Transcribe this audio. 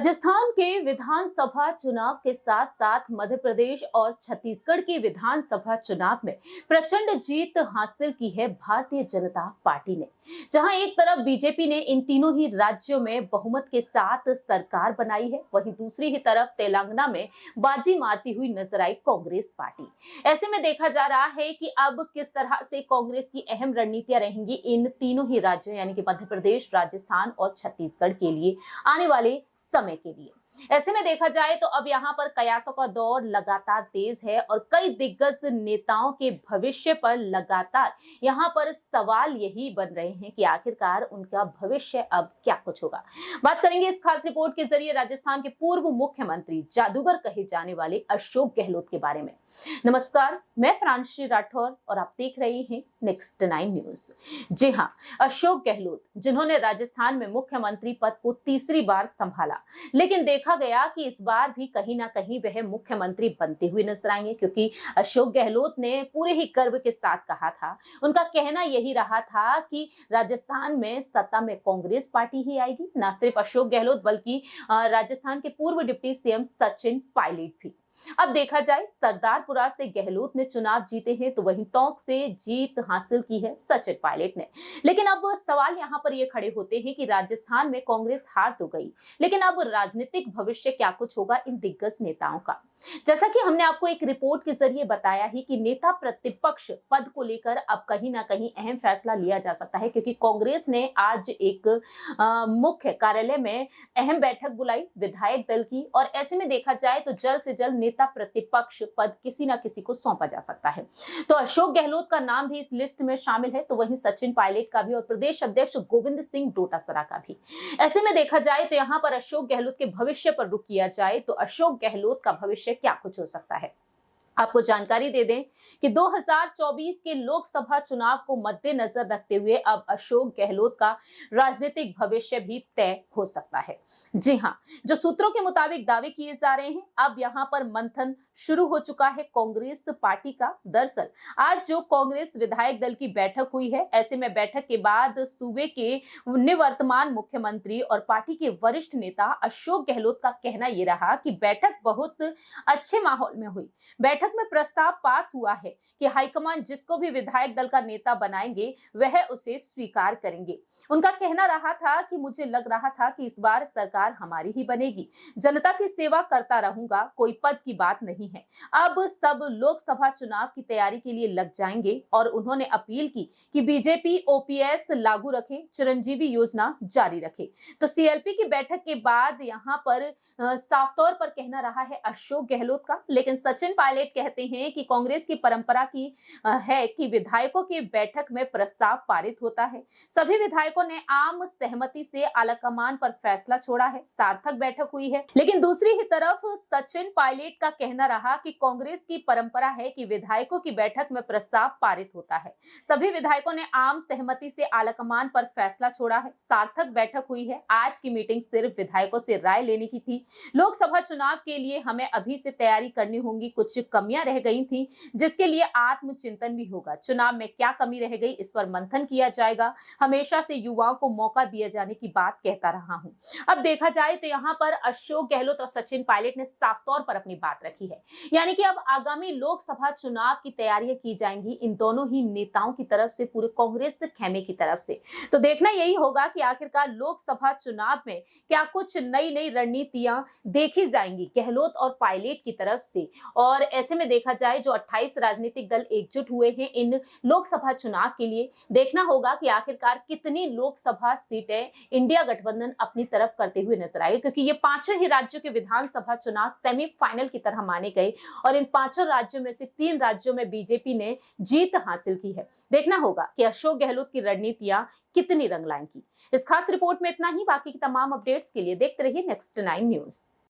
राजस्थान के विधानसभा चुनाव के साथ साथ मध्य प्रदेश और छत्तीसगढ़ के विधानसभा चुनाव में प्रचंड जीत हासिल की है भारतीय जनता पार्टी ने। जहां एक तरफ बीजेपी ने इन तीनों ही राज्यों में बहुमत के साथ सरकार बनाई है, वहीं दूसरी ही तरफ तेलंगाना में बाजी मारती हुई नजर आई कांग्रेस पार्टी। ऐसे में देखा जा रहा है कि अब किस तरह से कांग्रेस की अहम रणनीतियां रहेंगी इन तीनों ही राज्यों यानी कि मध्य प्रदेश, राजस्थान और छत्तीसगढ़ के लिए आने वाले समय के लिए। ऐसे में देखा जाए तो अब यहाँ पर कयासों का दौर लगातार तेज है और कई दिग्गज नेताओं के भविष्य पर लगातार यहाँ पर सवाल यही बन रहे हैं कि आखिरकार उनका भविष्य अब क्या कुछ होगा। बात करेंगे इस खास रिपोर्ट के जरिए राजस्थान के पूर्व मुख्यमंत्री, जादूगर कहे जाने वाले अशोक गहलोत के बारे में। नमस्कार, मैं प्रांशी राठौर और आप देख रहे हैं नेक्स्ट 9 न्यूज। जी हाँ, अशोक गहलोत जिन्होंने राजस्थान में मुख्यमंत्री पद को तीसरी बार संभाला, लेकिन देखा गया कि इस बार भी कहीं ना कहीं वह मुख्यमंत्री बनते हुए नजर आएंगे, क्योंकि अशोक गहलोत ने पूरे ही गर्व के साथ कहा था, उनका कहना यही रहा था कि राजस्थान में सत्ता में कांग्रेस पार्टी ही आएगी। न सिर्फ अशोक गहलोत बल्कि राजस्थान के पूर्व डिप्टी सीएम सचिन पायलट भी। अब देखा जाए, सरदारपुरा से गहलोत ने चुनाव जीते हैं तो वहीं टोंक से जीत हासिल की है सचिन पायलट ने। लेकिन अब सवाल यहाँ पर ये खड़े होते हैं कि राजस्थान में कांग्रेस हार तो गई, लेकिन अब राजनीतिक भविष्य क्या कुछ होगा इन दिग्गज नेताओं का। जैसा कि हमने आपको एक रिपोर्ट के जरिए बताया ही कि नेता प्रतिपक्ष पद को लेकर अब कहीं ना कहीं अहम फैसला लिया जा सकता है, क्योंकि कांग्रेस ने आज एक मुख्य कार्यालय में अहम बैठक बुलाई विधायक दल की, और ऐसे में देखा जाए तो जल्द से जल्द नेता प्रतिपक्ष पद किसी ना किसी को सौंपा जा सकता है। तो अशोक गहलोत का नाम भी इस लिस्ट में शामिल है, तो वहीं सचिन पायलट का भी और प्रदेश अध्यक्ष गोविंद सिंह डोटासरा का भी। ऐसे में देखा जाए तो यहाँ पर अशोक गहलोत के भविष्य पर रुख किया जाए तो अशोक गहलोत का भविष्य क्या कुछ हो सकता है। आपको जानकारी दे दें कि 2024 के लोकसभा चुनाव को मद्देनजर रखते हुए अब अशोक गहलोत का राजनीतिक भविष्य भी तय हो सकता है। जी हां, जो सूत्रों के मुताबिक दावे किए जा रहे हैं, अब यहां पर मंथन शुरू हो चुका है कांग्रेस पार्टी का। दरअसल आज जो कांग्रेस विधायक दल की बैठक हुई है, ऐसे में बैठक के बाद सूबे के निवर्तमान मुख्यमंत्री और पार्टी के वरिष्ठ नेता अशोक गहलोत का कहना यह रहा कि बैठक बहुत अच्छे माहौल में हुई। बैठक में प्रस्ताव पास हुआ है कि हाईकमान जिसको भी विधायक दल का नेता बनाएंगे वह उसे स्वीकार करेंगे। उनका कहना रहा था कि मुझे लग रहा था कि इस बार सरकार हमारी ही बनेगी, जनता की सेवा करता रहूंगा, कोई पद की बात नहीं है। अब सब लोकसभा चुनाव की तैयारी के लिए लग जाएंगे और उन्होंने अपील की कि बीजेपी ओपीएस लागू रखे, चिरंजीवी योजना जारी रखे। तो सीएलपी की बैठक के बाद यहाँ पर साफ तौर पर कहना रहा है अशोक गहलोत का। लेकिन सचिन पायलट कहते हैं कि कांग्रेस की परंपरा की है कि विधायकों की बैठक में प्रस्ताव पारित होता है। सभी विधायकों ने आम सहमति से आलाकमान पर फैसला छोड़ा है, सार्थक बैठक हुई है। लेकिन दूसरी ही तरफ सचिन पायलट का कहना रहा कि कांग्रेस की परंपरा है कि विधायकों की बैठक में प्रस्ताव पारित होता है, सभी विधायकों ने आम सहमति से आलाकमान पर फैसला छोड़ा है, सार्थक बैठक हुई है। आज की मीटिंग सिर्फ विधायकों से राय लेने की थी। लोकसभा चुनाव के लिए हमें अभी से तैयारी करनी होगी, कुछ कमियां रह गई थी जिसके लिए आत्मचिंतन भी होगा। चुनाव में क्या कमी रह गई इस पर मंथन किया जाएगा। हमेशा से युवाओं को मौका दिए जाने की बात कहता रहा हूं। अब देखा जाए तो यहाँ पर अशोक गहलोत और सचिन पायलट ने साफ तौर पर अपनी बात रखी है, यानी कि अब आगामी लोकसभा चुनाव की तैयारियां की जाएंगी इन दोनों ही नेताओं की तरफ से, पूरे कांग्रेस खेमे की तरफ से। तो देखना यही होगा कि आखिरकार लोकसभा चुनाव में क्या कुछ नई नई रणनीतियां देखी जाएंगी गहलोत और पायलट की तरफ से। और ऐसे में देखा जाए जो 28 राजनीतिक दल एकजुट हुए हैं इन लोकसभा चुनाव के लिए, देखना होगा कि आखिरकार कितनी लोकसभा सीटें इंडिया गठबंधन अपनी तरफ करते हुए नजर आएगी, क्योंकि ये पांचों ही राज्यों के विधानसभा चुनाव सेमीफाइनल की तरह माने गए और इन पांचों राज्यों में से 3 राज्यों में बीजेपी ने जीत हासिल की है। देखना होगा कि अशोक गहलोत की रणनीतियां कितनी रंग लाएंगी। इस खास रिपोर्ट में इतना ही। बाकी की तमाम अपडेट्स के लिए देखते रहिए नेक्स्ट 9 न्यूज।